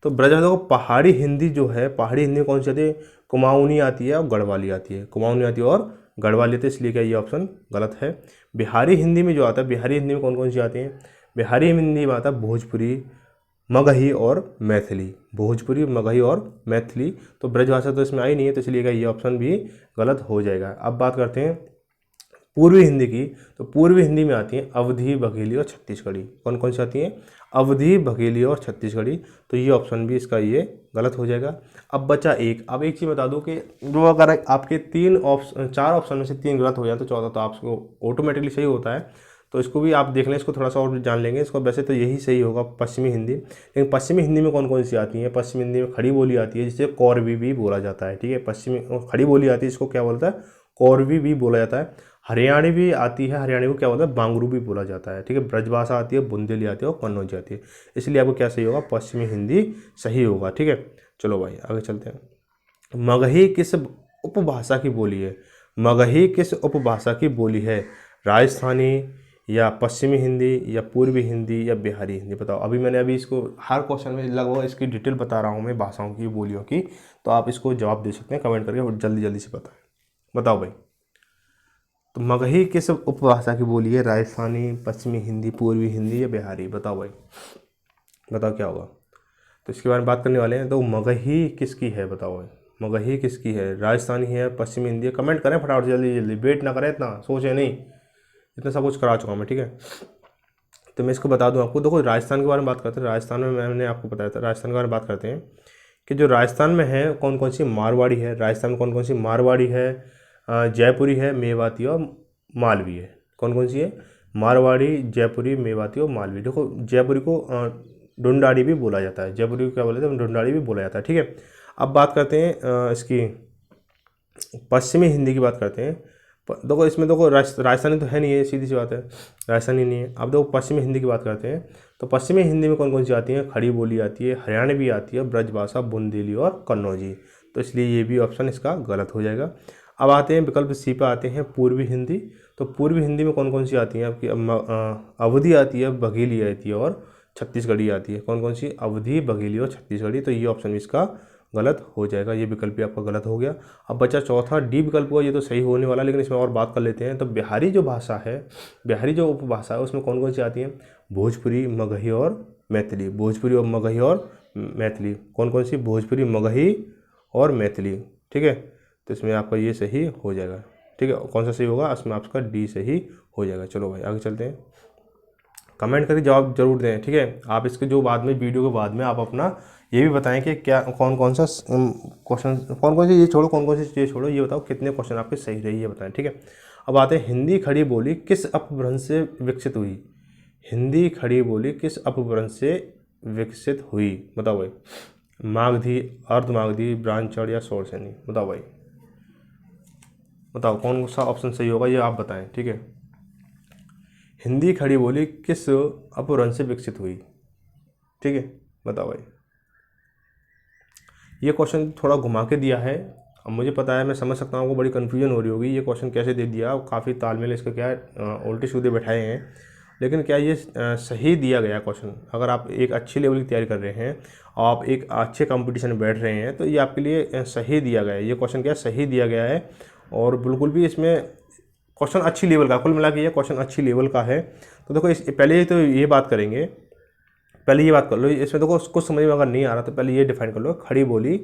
तो ब्रज भाषा देखो, पहाड़ी हिंदी जो है, पहाड़ी हिंदी में कौन सी आती है? कुमाऊनी आती है और गढ़वाली आती है, कुमाऊनी आती है और गढ़वाली आती है, इसलिए क्या ये ऑप्शन गलत है। बिहारी हिंदी में जो आता है, बिहारी हिंदी में कौन कौन सी आती हैं? बिहारी हिंदी में आता है भोजपुरी, मगही और मैथिली, भोजपुरी, मगही और मैथिली। तो ब्रज भाषा तो इसमें आई नहीं है, तो इसलिए ये ऑप्शन भी गलत हो जाएगा। अब बात करते हैं पूर्वी हिंदी की। तो पूर्वी हिंदी में आती हैं अवधी, बघेली और छत्तीसगढ़ी। कौन कौन सी आती हैं? अवधी, बघेली और छत्तीसगढ़ी। तो ये ऑप्शन भी इसका ये गलत हो जाएगा। अब बचा एक। अब एक चीज़ बता दूं कि जो अगर आपके चार ऑप्शन में से 3 गलत हो जाए तो चौथा तो आपको ऑटोमेटिकली सही होता है। तो इसको भी आप देख लें, इसको थोड़ा सा और जान लेंगे इसको। वैसे तो यही सही होगा, पश्चिमी हिंदी। लेकिन पश्चिमी हिंदी में कौन कौन सी आती हैं? पश्चिमी हिंदी में खड़ी बोली आती है, जिसे कौरवी भी बोला जाता है। ठीक है, पश्चिमी खड़ी बोली आती है, इसको क्या बोलता है? कौरवी भी बोला जाता है। हरियाणी भी आती है, हरियाणी को क्या बोलता है? बांगरू भी बोला जाता है। ठीक है, ब्रजभाषा आती है, बुंदेली आती है और कन्नौजी आती है। इसलिए आपको क्या सही होगा? पश्चिमी हिंदी सही होगा। ठीक है, चलो भाई आगे चलते हैं। मगही किस उपभाषा की बोली है? मगही किस उपभाषा की बोली है? राजस्थानी या पश्चिमी हिंदी या पूर्वी हिंदी या बिहारी हिंदी? बताओ। अभी इसको हर क्वेश्चन में लगभग इसकी डिटेल बता रहा हूँ मैं, भाषाओं की, बोलियों की, तो आप इसको जवाब दे सकते हैं कमेंट करके, और जल्दी जल्दी से बताओ भाई। तो मगही किस उपभाषा की बोली है? राजस्थानी, पश्चिमी हिंदी, पूर्वी हिंदी या बिहारी? बताओ भाई, बताओ क्या होगा। तो इसके बारे में बात करने वाले हैं। तो मगही किसकी है? बताओ भाई, मगही किसकी है? राजस्थानी है, पश्चिमी हिंदी है? कमेंट करें फटाफट, जल्दी जल्दी, वेट ना करें, इतना सोचे नहीं, इतना सब कुछ करा चुका हूँ मैं, ठीक है। तो मैं इसको बता दूं आपको। देखो, राजस्थान के बारे में बात करते हैं। राजस्थान में मैंने आपको बताया था, राजस्थान के बारे में बात करते हैं कि जो राजस्थान में है कौन कौन सी मारवाड़ी है। राजस्थान में कौन कौन सी मारवाड़ी है? जयपुरी है, मेवाती और मालवी है। कौन कौन सी है? मारवाड़ी, जयपुरी, मेवाती और मालवी। देखो, जयपुरी को ढूंढाड़ी भी बोला जाता है। जयपुरी को क्या बोला जाता है? ढूंढाड़ी भी बोला जाता है, ठीक है। अब बात करते हैं इसकी पश्चिमी हिंदी की बात करते हैं। देखो, इसमें देखो राजस्थानी तो है नहीं है, सीधी सी बात है, राजस्थानी नहीं है। अब देखो पश्चिमी हिंदी की बात करते हैं। तो पश्चिमी हिंदी में कौन कौन सी आती है? खड़ी बोली आती है, हरियाणवी आती है, ब्रजभाषा, बुंदेली और कन्नौजी। तो इसलिए ये भी ऑप्शन इसका गलत हो जाएगा। अब आते हैं विकल्प सी पर, आते हैं पूर्वी हिंदी। तो पूर्वी हिंदी में कौन कौन सी आती हैं आपकी? अवधी आती है, बघेली आती है और छत्तीसगढ़ी आती है। कौन कौन सी? अवधी, बघेली और छत्तीसगढ़ी। तो ये ऑप्शन इसका गलत हो जाएगा, ये विकल्प भी आपका गलत हो गया। अब बचा चौथा डी विकल्प हुआ, ये तो सही होने वाला, लेकिन इसमें और बात कर लेते हैं। तो बिहारी जो भाषा है, बिहारी जो उपभाषा है, उसमें कौन कौन सी आती है? भोजपुरी, मगही और मैथिली। भोजपुरी और मगही और मैथिली। कौन कौन सी? भोजपुरी, मगही और मैथिली, ठीक है। तो इसमें आपका ये सही हो जाएगा, ठीक है। कौन सा सही होगा? इसमें आपका डी सही हो जाएगा। चलो भाई आगे चलते हैं। कमेंट करके जवाब जरूर दें, ठीक है। आप इसके जो बाद में, वीडियो के बाद में आप अपना ये भी बताएं कि क्या कौन कौन सा क्वेश्चन, कौन कौन सी ये छोड़ो, कौन कौन सी चीज़ छोड़ो, ये बताओ कितने क्वेश्चन आपके सही रही है, बताएं, ठीक है। अब आते हैं हिंदी खड़ी बोली किस अपभ्रंश से विकसित हुई? हिंदी खड़ी बोली किस अपभ्रंश से विकसित हुई? बताओ भाई। मागधी, अर्धमागधी, ब्राह्मण या शौरसेनी? बताओ भाई, बताओ कौन सा ऑप्शन सही होगा, ये आप बताएं, ठीक है। हिंदी खड़ी बोली किस अपभ्रंश से विकसित हुई? ठीक है, बताओ भाई। ये क्वेश्चन थोड़ा घुमा के दिया है। अब मुझे पता है, मैं समझ सकता हूँ आपको बड़ी कन्फ्यूजन हो रही होगी, ये क्वेश्चन कैसे दे दिया, काफ़ी तालमेल इसका क्या है, उल्टे सीधे बैठाए हैं। लेकिन क्या ये सही दिया गया क्वेश्चन? अगर आप एक अच्छी लेवल की तैयारी कर रहे हैं और आप एक अच्छे कंपटीशन में बैठ रहे हैं, तो ये आपके लिए सही दिया गया है। ये क्वेश्चन क्या सही दिया गया है, और बिल्कुल भी इसमें क्वेश्चन अच्छी लेवल का, कुल मिला के ये क्वेश्चन अच्छी लेवल का है। तो देखो, इस पहले तो ये बात करेंगे, पहले ये बात कर लो। इसमें देखो कुछ समझ में अगर नहीं आ रहा तो पहले ये डिफाइन कर लो, खड़ी बोली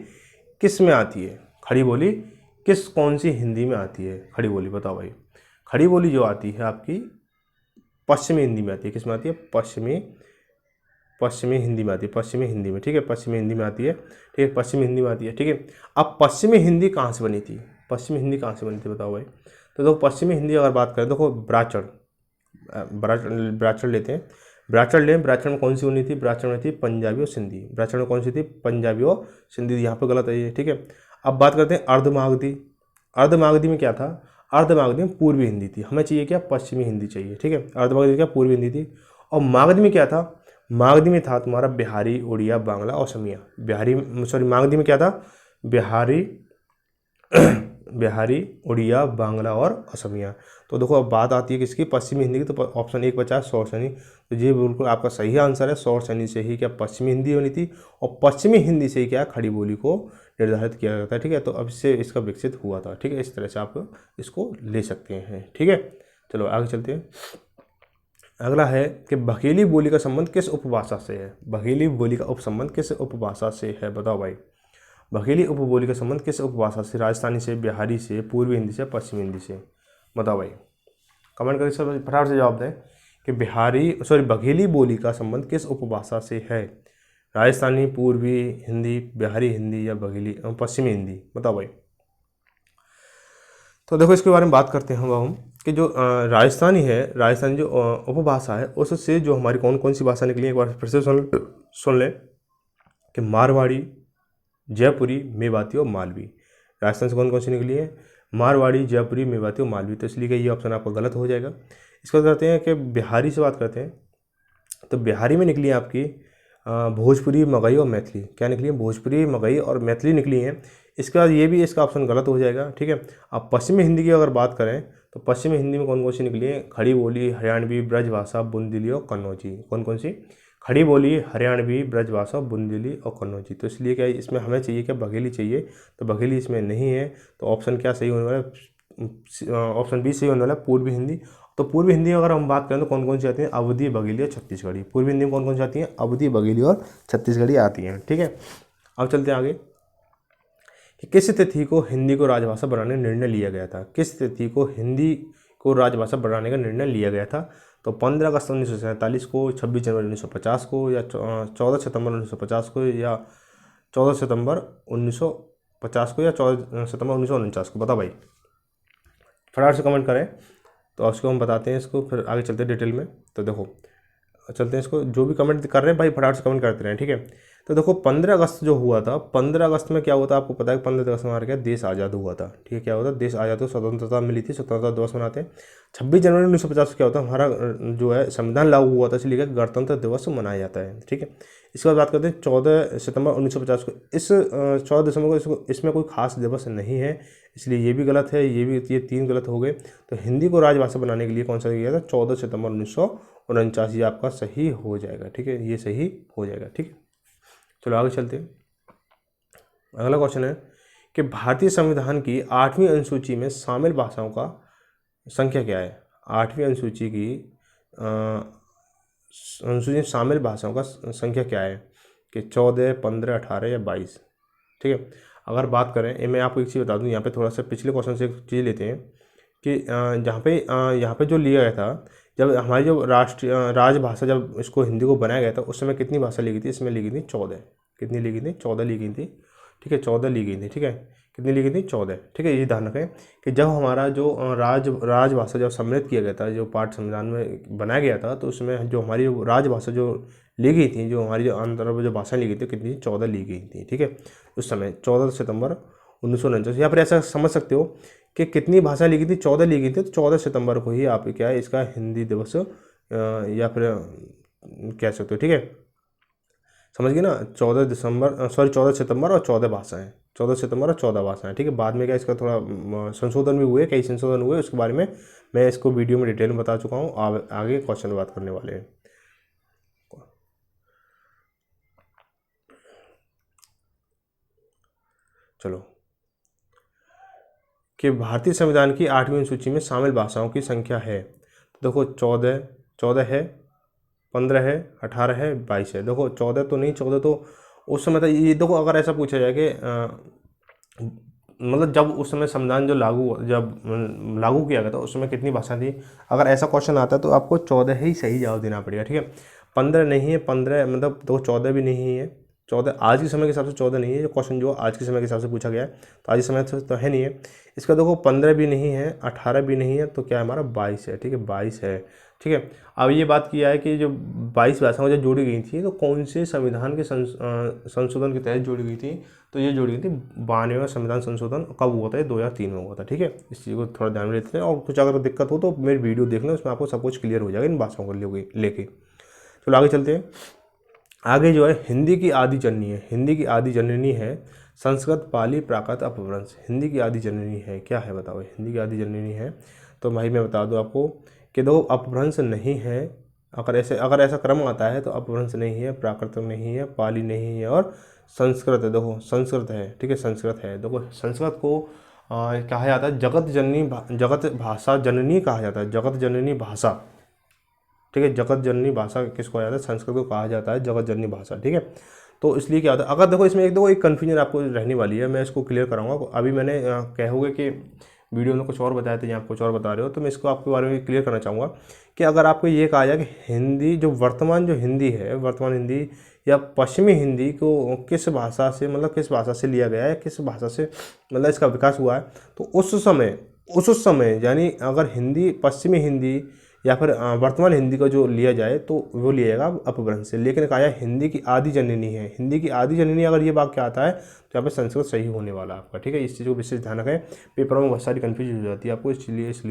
किस में आती है? खड़ी बोली किस, कौन सी हिंदी में आती है खड़ी बोली? बताओ भाई। खड़ी बोली जो आती है आपकी पश्चिमी हिंदी में आती है। किस में आती है? पश्चिमी हिंदी में आती है, पश्चिमी हिंदी में, ठीक है। पश्चिमी हिंदी में आती है, ठीक है, पश्चिमी हिंदी में आती है, ठीक है। अब पश्चिमी हिंदी कहाँ से बनी थी? पश्चिमी हिंदी कहाँ से बनी थी, बताओ भाई। तो देखो, पश्चिमी हिंदी अगर बात करें, देखो ब्राचड़ लेते हैं, ब्राचड़ लें। ब्राचड़ में कौन सी बनी थी? ब्राचड़ में थी पंजाबी और सिंधी। ब्राचड़ में कौन सी थी? पंजाबी और सिंधी। यहाँ पे गलत है ये, ठीक है। अब बात करते हैं अर्धमागधी। अर्धमागधी में क्या था? अर्धमागधी में पूर्वी हिंदी थी। हमें चाहिए क्या? पश्चिमी हिंदी चाहिए, ठीक है। अर्धमागधी क्या? पूर्वी हिंदी थी। और मागधी में क्या था? मागधी में था तुम्हारा बिहारी, उड़िया, बांग्ला और असमिया। मागधी में क्या था? बिहारी, उड़िया, बांग्ला और असमिया। तो देखो, अब बात आती है किसकी? पश्चिमी हिंदी की। तो ऑप्शन एक बचा शौरसेनी। तो ये बिल्कुल आपका सही आंसर है। शौरसेनी से ही क्या पश्चिमी हिंदी बनी थी, और पश्चिमी हिंदी से ही क्या खड़ी बोली को निर्धारित किया जाता है, ठीक है। तो अब इससे इसका विकसित हुआ था, ठीक है। इस तरह से आप इसको ले सकते हैं, ठीक है। चलो आगे चलते हैं। अगला है कि बघेली बोली का संबंध किस उपभाषा से है? बघेली बोली का उपसंबंध किस उपभाषा से है? बताओ भाई। बघेली उपबोली का संबंध किस उपभाषा से? राजस्थानी से, बिहारी से, पूर्वी हिंदी से, पश्चिमी हिंदी से? बताओ भाई, कमेंट करके सब फटाफट से जवाब दें कि बघेली बोली का संबंध किस उपभाषा से है? राजस्थानी, पूर्वी हिंदी, बिहारी हिंदी या बघेली पश्चिमी हिंदी? बताओ भाई। तो देखो, इसके बारे में बात करते हैं हम कि जो राजस्थानी है, राजस्थानी जो उपभाषा है, उससे जो हमारी कौन कौन सी भाषा निकली है, एक बार फिर से सुन लें कि मारवाड़ी, जयपुरी, मेवाती और मालवी। राजस्थान से कौन कौन सी निकली है? मारवाड़ी, जयपुरी, मेवाती और मालवी। तो इसलिए ये ऑप्शन आपका गलत हो जाएगा। इसके बाद करते हैं कि बिहारी से बात करते हैं। तो बिहारी में निकली है आपकी भोजपुरी, मगही और मैथिली। क्या निकली है? भोजपुरी, मगही और मैथिली निकली हैं। इसके बाद ये भी इसका ऑप्शन गलत हो जाएगा, ठीक है। अब पश्चिमी हिंदी की अगर बात करें तो पश्चिमी हिंदी में कौन कौन सी निकली है? खड़ी बोली, हरियाणवी, ब्रजभाषा, बुंदेली और कन्नौजी। कौन कौन सी? खड़ी बोली, हरियाणवी, ब्रजभाषा, बुंदेली और कन्नौजी। तो इसलिए क्या इसमें हमें चाहिए क्या? बघेली चाहिए, तो बघेली इसमें नहीं है। तो ऑप्शन क्या सही होने वाला है? ऑप्शन बी सही होने वाला है, पूर्वी हिंदी। तो पूर्वी हिंदी में अगर हम बात करें तो कौन कौन सी आती हैं? अवधी, बघेली और छत्तीसगढ़ी। पूर्वी हिंदी में कौन कौन सी आती हैं? अवधी, बघेली और छत्तीसगढ़ी आती हैं, ठीक है। अब चलते हैं आगे कि किस तिथि को हिंदी को राजभाषा बनाने का निर्णय लिया गया था? किस तिथि को हिंदी को राजभाषा बनाने का निर्णय लिया गया था? तो 15 अगस्त 1947 को, 26 जनवरी 1950 को, या 14 सितंबर 1950 को, या 14 सितंबर 1950 को, या 14 सितंबर 1949 को? बता भाई, फटाफट से कमेंट करें। तो उसको हम बताते हैं, इसको फिर आगे चलते हैं डिटेल में। तो देखो चलते हैं, इसको जो भी कमेंट कर रहे हैं भाई फटाफट से कमेंट करते रहें, ठीक है। तो देखो 15 अगस्त जो हुआ था, 15 अगस्त में क्या हुआ था आपको पता है? 15 अगस्त में हमारा क्या देश आज़ाद हुआ था, ठीक है। क्या हुआ था? देश आज़ाद हुआ, स्वतंत्रता मिली थी, स्वतंत्रता दिवस मनाते हैं। 26 जनवरी 1950 को क्या होता है? हमारा जो है संविधान लागू हुआ था, इसलिए गणतंत्र दिवस मनाया जाता है, ठीक है। इसके बाद बात करते हैं 14 सितंबर 1950 को। इस 14 दिसंबर को इसमें कोई खास दिवस नहीं है, इसलिए ये भी गलत है, ये 3 गलत हो गए। तो हिंदी को राजभाषा बनाने के लिए कौन सा दिया था? 14 सितंबर 1949, ये आपका सही हो जाएगा, ठीक है। ये सही हो जाएगा, ठीक है। चलो आगे चलते हैं। अगला क्वेश्चन है कि भारतीय संविधान की 8वीं अनुसूची में शामिल भाषाओं का संख्या क्या है? 8वीं अनुसूची की अनुसूची में शामिल भाषाओं का संख्या क्या है? कि 14, 15, 18 या 22, ठीक है। अगर बात करें, मैं आपको एक चीज़ बता दूं, यहाँ पे थोड़ा सा पिछले क्वेश्चन से एक चीज़ लेते हैं कि यहाँ पे जो लिया गया था, जब हमारी जो राजभाषा, जब इसको हिंदी को बनाया गया था, उस समय कितनी भाषा ली गई थी? इसमें ली गई थी 14। कितनी ली गई थी? 14 ली गई थी, ठीक है। 14 ली गई थी, ठीक है। कितनी ली गई थी? 14, ठीक है। ये ध्यान रखें कि जब हमारा जो राजभाषा जब सम्मिलित किया गया था, जो पाठ संविधान में बनाया गया था, तो उसमें जो हमारी राजभाषा जो ली गई थी, जो हमारी जो अंतर जो भाषा ली गई थी, कितनी? 14 ली गई थी, ठीक है। उस समय 14 सितंबर 1949। यहाँ पर ऐसा समझ सकते हो कि कितनी भाषा ली गई थी? 14 ली गई थी। तो 14 सितंबर को ही आप क्या है इसका हिंदी दिवस या फिर कह सकते हो, ठीक है। समझ गए ना? 14 सितंबर और 14 भाषाएं, 14 सितंबर और 14 भाषाएं, ठीक है। बाद में क्या इसका थोड़ा संशोधन भी हुए, कई संशोधन हुए, उसके बारे में मैं इसको वीडियो में डिटेल में बता चुका हूँ। आगे क्वेश्चन में बात करने वाले हैं। चलो, कि भारतीय संविधान की 8वीं अनुसूची में शामिल भाषाओं की संख्या है। तो देखो 14 है, 15 है, 18 है, 22 है। देखो 14 तो नहीं, 14 तो उस समय था। ये देखो अगर ऐसा पूछा जाए कि मतलब जब उस समय संविधान जो लागू किया गया था, उस समय कितनी भाषा थी? अगर ऐसा क्वेश्चन आता है तो आपको 14 ही सही जवाब देना पड़ेगा, ठीक है। 15 नहीं है, 15 मतलब देखो 14 भी नहीं है। 14 आज के समय के हिसाब से 14 नहीं है, जो क्वेश्चन जो आज के समय के हिसाब से पूछा गया है, तो आज के समय से तो है नहीं है। इसका देखो 15 भी नहीं है, 18 भी नहीं है, तो क्या है हमारा 22 है, ठीक है। 22 है, ठीक है। अब ये बात किया है कि जो 22 भाषाएं जो जोड़ी गई थी, तो कौन से संविधान के संशोधन के तहत जोड़ी गई थी? तो ये जोड़ी गई थी 92वां संविधान संशोधन। कब हुआ था? ये 2003 में हुआ था, ठीक है। इस चीज़ को थोड़ा ध्यान में लेते हैं, और कुछ अगर दिक्कत हो तो मेरी वीडियो देख लें, उसमें आपको सब कुछ क्लियर हो जाएगा इन भाषाओं को लेके। चलो आगे चलते हैं। आगे जो है हिंदी की आदि जननी है। हिंदी की आदि जननी है संस्कृत, पाली, प्राकृत, अपभ्रंश। हिंदी की आदि जननी है, क्या है बताओ? हिंदी की आदि जननी है, तो भाई मैं बता दूं आपको कि दो अपभ्रंश नहीं है। अगर ऐसा क्रम आता है तो अपभ्रंश नहीं है, प्राकृत नहीं है, पाली नहीं है, और संस्कृत है। देखो संस्कृत है, ठीक है, संस्कृत है। देखो संस्कृत को कहा जाता है जगत भाषा जननी कहा जाता है, जगत जननी भाषा, ठीक है। जगत जननी भाषा किसको कहा जाता है? संस्कृत को कहा जाता है जगत जननी भाषा, ठीक है। तो इसलिए क्या होता है, अगर देखो इसमें एक कन्फ्यूजन आपको रहने वाली है, मैं इसको क्लियर कराऊंगा। अभी मैंने कहोगे कि वीडियो में कुछ और बताया था, यहाँ कुछ और बता रहे हो, तो मैं इसको आपके बारे में क्लियर करना चाहूँगा कि अगर आपको ये कहा जाए कि हिंदी जो वर्तमान हिंदी है, वर्तमान हिंदी या पश्चिमी हिंदी को किस भाषा से, मतलब किस भाषा से लिया गया है, किस भाषा से मतलब इसका विकास हुआ है, तो उस समय यानी अगर हिंदी पश्चिमी हिंदी या फिर वर्तमान हिंदी का जो लिया जाए तो वो लिया जाएगा अपभ्रंश से। लेकिन कहा जाए हिंदी की आदि जननी है, हिंदी की आदि जननी अगर ये वाक्य आता है तो यहाँ पे संस्कृत सही होने वाला है आपका, ठीक है। इस चीज़ को विशेष ध्यान रखें, पेपरों में बहुत सारी कन्फ्यूजन हो जाती है आपको, इसलिए इस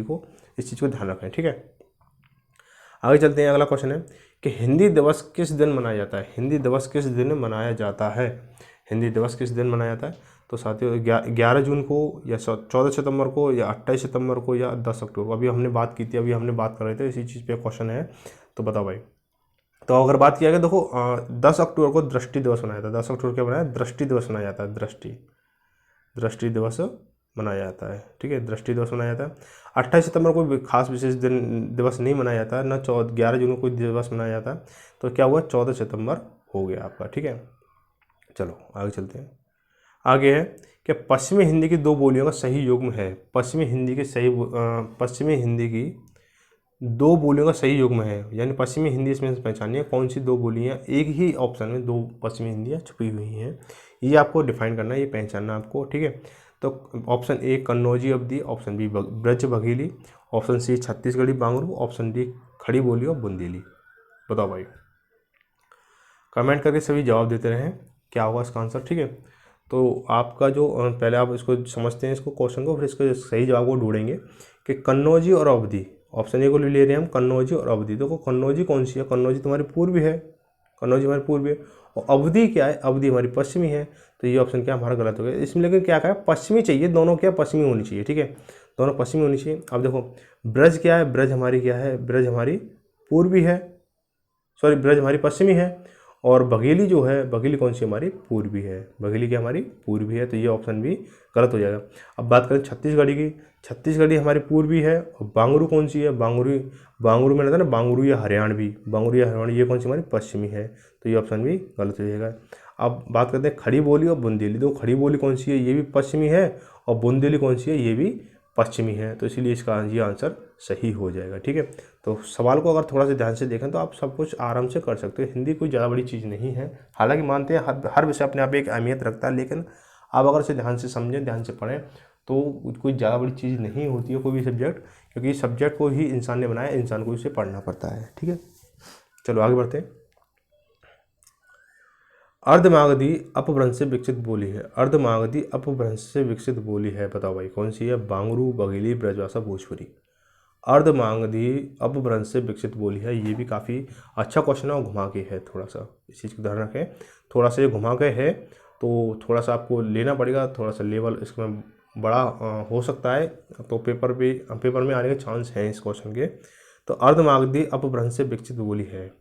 चीज़ को ध्यान रखें, ठीक है। आगे चलते हैं। अगला क्वेश्चन है कि हिंदी दिवस किस दिन मनाया जाता है? हिंदी दिवस किस दिन मनाया जाता है? हिंदी दिवस किस दिन मनाया जाता है? तो साथियों 11 जून को या 14 सितंबर को या 28 सितंबर को या 10 अक्टूबर को, अभी हमने बात की थी, अभी हमने बात कर रहे थे इसी चीज़ पे क्वेश्चन है, तो बताओ भाई। तो अगर बात किया गया, देखो 10 अक्टूबर को दृष्टि दिवस मनाया था। 10 अक्टूबर क्या बनाया, दृष्टि दिवस मनाया जाता है, दृष्टि दिवस मनाया जाता है, ठीक है, दृष्टि दिवस मनाया जाता है। 28 सितंबर को खास विशेष दिवस नहीं मनाया जाता है, न 11 जून को कोई दिवस मनाया जाता है। तो क्या हुआ, 14 सितंबर हो गया आपका, ठीक है। चलो आगे चलते हैं। आगे है कि पश्चिमी हिंदी की दो बोलियों का सही युग्म है। पश्चिमी हिंदी की दो बोलियों का सही युग्म है, यानी पश्चिमी हिंदी इसमें से पहचानिए कौन सी दो बोलियाँ एक ही ऑप्शन में दो पश्चिमी हिंदियाँ छुपी हुई हैं, ये आपको डिफाइन करना है, ये पहचानना आपको, ठीक है। तो option A Kannauji Awadhi, option B Braj Bagheli, option C Chhattisgarhi Bangru, option D Khadi Boli और बुंदेली। बताओ भाई, कमेंट करके सभी जवाब देते रहें, क्या होगा इसका आंसर, ठीक है। तो आपका जो पहले आप इसको समझते हैं इसको क्वेश्चन को, फिर इसको सही जवाब को ढूंढेंगे कि कन्नौजी और अवधी। ऑप्शन ए को ले रहे हैं हम, कन्नौजी और अवधी। देखो कन्नौजी कौन सी है, कन्नौजी तुम्हारी पूर्वी है, कन्नौजी हमारी पूर्वी है, और अवधी क्या है, अवधी हमारी पश्चिमी है। तो ये ऑप्शन क्या हमारा गलत हो गया इसमें, लेकिन क्या कहा, पश्चिमी चाहिए, दोनों क्या पश्चिमी होनी चाहिए, ठीक है, दोनों पश्चिमी होनी चाहिए। अब देखो ब्रज क्या है, ब्रज हमारी क्या है, ब्रज हमारी पूर्वी है, सॉरी ब्रज हमारी पश्चिमी है, और बघेली जो है, बघेली कौन सी हमारी पूर्वी है, बघेली क्या हमारी पूर्वी है। तो ये ऑप्शन भी गलत हो जाएगा। अब बात करें छत्तीसगढ़ी की, छत्तीसगढ़ी हमारी पूर्वी है, और बांगरू कौन सी है, बांगरू में रहता है ना, बांगरू या हरियाणवी, ये कौन सी हमारी पश्चिमी है। तो ये ऑप्शन भी गलत हो जाएगा। अब बात करते हैं खड़ी बोली और बुंदेली। तो खड़ी बोली कौन सी है, ये भी पश्चिमी है, और बुंदेली कौन सी है, ये भी पश्चिमी है। तो इसीलिए इसका ये आंसर सही हो जाएगा, ठीक है। तो सवाल को अगर थोड़ा सा ध्यान से देखें तो आप सब कुछ आराम से कर सकते हो। हिंदी कोई ज़्यादा बड़ी चीज़ नहीं है, हालांकि मानते हैं हर विषय अपने आप एक अहमियत रखता है, लेकिन आप अगर इसे ध्यान से समझें, ध्यान से पढ़ें, तो कोई ज़्यादा बड़ी चीज़ नहीं होती है कोई भी सब्जेक्ट, क्योंकि सब्जेक्ट को ही इंसान ने बनाया, इंसान को इसे पढ़ना पड़ता है, ठीक है। चलो आगे बढ़ते हैं। अर्धमागधी अपभ्रंश से विकसित बोली है, अर्धमागधी अपभ्रंश से विकसित बोली है, बताओ भाई कौन सी है, बांगरू, बघेली, ब्रजभाषा, भोजपुरी। अर्धमागधी अपभ्रंश से विकसित बोली है, ये भी काफ़ी अच्छा क्वेश्चन है और घुमा के है, थोड़ा सा इस चीज़ को ध्यान रखें, थोड़ा सा ये घुमा के है, तो थोड़ा सा आपको लेना पड़ेगा, थोड़ा सा लेवल इसमें बड़ा हो सकता है, तो पेपर में आने के चांस हैं इस क्वेश्चन के। तो अर्धमागधी अपभ्रंश से विकसित बोली है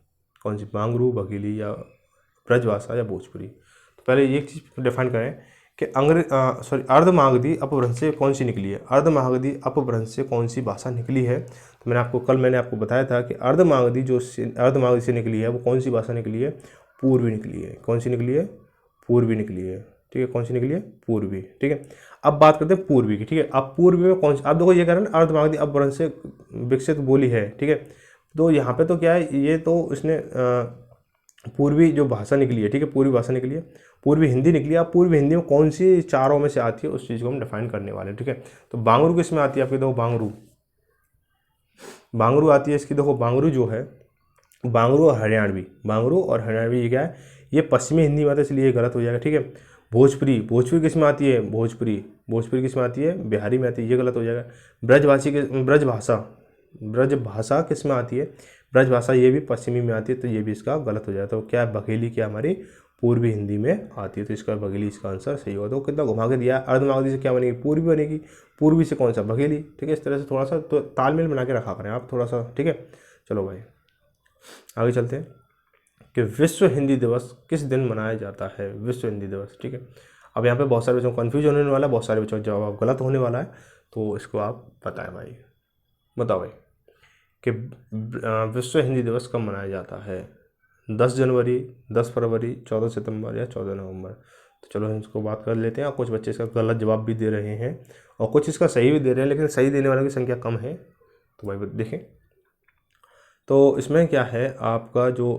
कौन सी, बांगरू, बघेली या ब्रजभाषा या भोजपुरी। तो पहले एक चीज़ डिफाइन करें कि अर्धमागधी अपभ्रंश से कौन सी निकली है, अर्धमागधी अपभ्रंश से कौन सी भाषा निकली है। तो मैंने आपको बताया था कि अर्धमागधी से निकली है, वो कौन सी भाषा निकली है, पूर्वी निकली है। कौन सी निकली है, पूर्वी निकली है, ठीक है, कौन सी निकली है, पूर्वी, ठीक है। अब बात करते हैं पूर्वी की, ठीक है। अब पूर्वी में कौन सी, आप देखो ये कह रहे हैं अर्धमागधी अपभ्रंश से विकसित बोली है, ठीक है। तो यहाँ पे तो क्या है, ये तो इसने पूर्वी जो भाषा निकली है, ठीक है, पूर्वी भाषा निकली है, पूर्वी हिंदी निकली है। अब पूर्वी हिंदी में कौन सी चारों में से आती है, उस चीज़ को हम डिफाइन करने वाले हैं, ठीक है। तो बांगरू किस में आती है आपकी, देखो बांगरू आती है इसकी, देखो बांगरू जो है, बांगरू और हरियाणवी ये क्या है, ये पश्चिमी हिंदी में आता है, इसलिए ये गलत हो जाएगा, ठीक है। भोजपुरी किस में आती है, भोजपुरी किस में आती है, बिहारी में आती है, ये गलत हो जाएगा। ब्रजभाषा किस में आती है, ब्रजभाषा ये भी पश्चिमी में आती है, तो ये भी इसका गलत हो जाता है। तो क्या बघेली क्या हमारी पूर्वी हिंदी में आती है, तो इसका बघेली इसका आंसर सही होगा। तो कितना घुमा के दिया, अर्धमागधी से क्या बनेगी, पूर्वी बनेगी, पूर्वी से कौन सा, बघेली, ठीक है। इस तरह से थोड़ा सा तो तालमेल बना के रखा करें आप थोड़ा सा, ठीक है। चलो भाई आगे चलते हैं कि विश्व हिंदी दिवस किस दिन मनाया जाता है, विश्व हिंदी दिवस, ठीक है। अब यहाँ पे बहुत सारे बच्चों को कन्फ्यूज होने वाला है, बहुत सारे बच्चों का जवाब गलत होने वाला है, तो इसको आप बताएं भाई, बताओ भाई कि विश्व हिंदी दिवस कब मनाया जाता है, 10 जनवरी, 10 फरवरी, 14 सितंबर या 14 नवंबर। तो चलो इसको बात कर लेते हैं। और कुछ बच्चे इसका गलत जवाब भी दे रहे हैं और कुछ इसका सही भी दे रहे हैं, लेकिन सही देने वालों की संख्या कम है। तो भाई देखें, तो इसमें क्या है आपका जो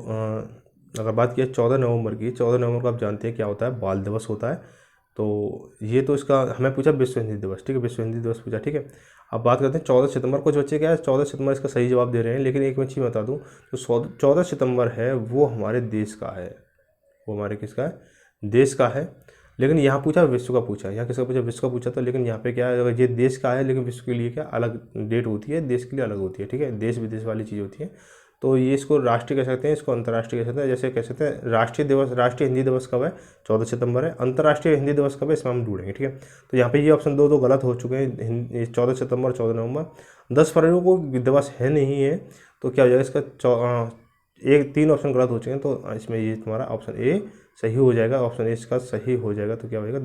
अगर बात किया 14 नवंबर की, 14 नवंबर को आप जानते हैं क्या होता है, बाल दिवस होता है। तो ये तो इसका हमें पूछा विश्व हिंदी दिवस, ठीक है, विश्व हिंदी दिवस पूछा, ठीक है। अब बात करते हैं 14 सितंबर। कुछ बच्चे क्या है 14 सितंबर इसका सही जवाब दे रहे हैं, लेकिन एक मैं चीज़ बता दूं, जो 14 सितंबर है वो हमारे देश का है, वो हमारे किसका है, देश का है। लेकिन यहाँ पूछा विश्व का पूछा, यहाँ किसका पूछा, विश्व का पूछा था। लेकिन यहाँ पे क्या है, अगर ये देश का है लेकिन विश्व के लिए क्या अलग डेट होती है, देश के लिए अलग होती है, ठीक है, देश विदेश वाली चीज़ होती है। तो ये इसको राष्ट्रीय कह सकते हैं, इसको अंतर्राष्ट्रीय कह सकते हैं। जैसे कह सकते हैं राष्ट्रीय दिवस, राष्ट्रीय हिंदी दिवस कब है, 14 सितंबर है। अंतर्राष्ट्रीय हिंदी दिवस कब है, इसमें हम ढूंढेंगे, ठीक है। तो यहाँ पे ये ऑप्शन दो गलत हो चुके हैं, 14 सितंबर 14 नवंबर। 10 फरवरी को दिवस है नहीं है, तो क्या हो जाएगा इसका, एक 3 ऑप्शन गलत हो चुके हैं, तो इसमें ये तुम्हारा ऑप्शन ए सही हो जाएगा, ऑप्शन ए इसका सही हो जाएगा। तो क्या हो जाएगा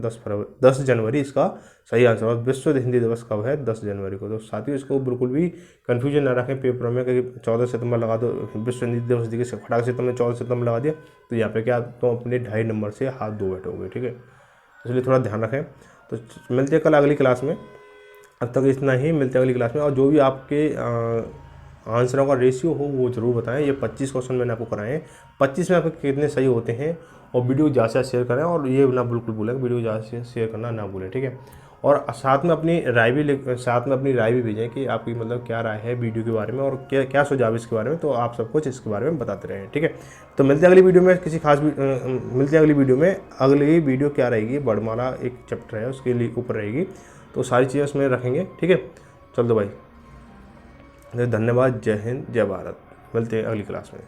10 जनवरी इसका सही आंसर। और विश्व हिंदी दिवस कब है, 10 जनवरी को। तो साथियों इसको बिल्कुल भी कन्फ्यूजन ना रखें पेपर में, क्योंकि 14 सितंबर लगा दो, विश्व हिंदी दिवस देखिए फटाक से तुमने 14 सितंबर लगा दिया, तो यहाँ पे क्या तुम अपने 2.5 नंबर से हाथ धो बैठोगे, ठीक है। इसलिए थोड़ा ध्यान रखें। तो मिलते हैं कल अगली क्लास में, अब तक इतना ही, मिलते हैं अगली क्लास में। और जो भी आपके आंसरों का रेशियो हो वो ज़रूर बताएं। ये 25 क्वेश्चन मैंने आपको कराए हैं, 25 में आपके कितने सही होते हैं। और वीडियो ज़्यादा से शेयर करें, और ये ना बिल्कुल भूलें, वीडियो ज़्यादा से शेयर करना ना भूलें, ठीक है। और साथ में अपनी राय भी भेजें कि आपकी मतलब क्या राय है वीडियो के बारे में, और क्या क्या सुझाव इसके बारे में, तो आप सब कुछ इसके बारे में बताते रहें, ठीक है। तो मिलते हैं अगली वीडियो में किसी खास मिलते हैं अगली वीडियो में। अगली वीडियो क्या रहेगी, वर्णमाला एक चैप्टर है उसके लिए ऊपर रहेगी, तो सारी चीज़ें उसमें रखेंगे, ठीक है। चल दो भाई, धन्यवाद, जय हिंद, जय भारत। मिलते हैं अगली क्लास में।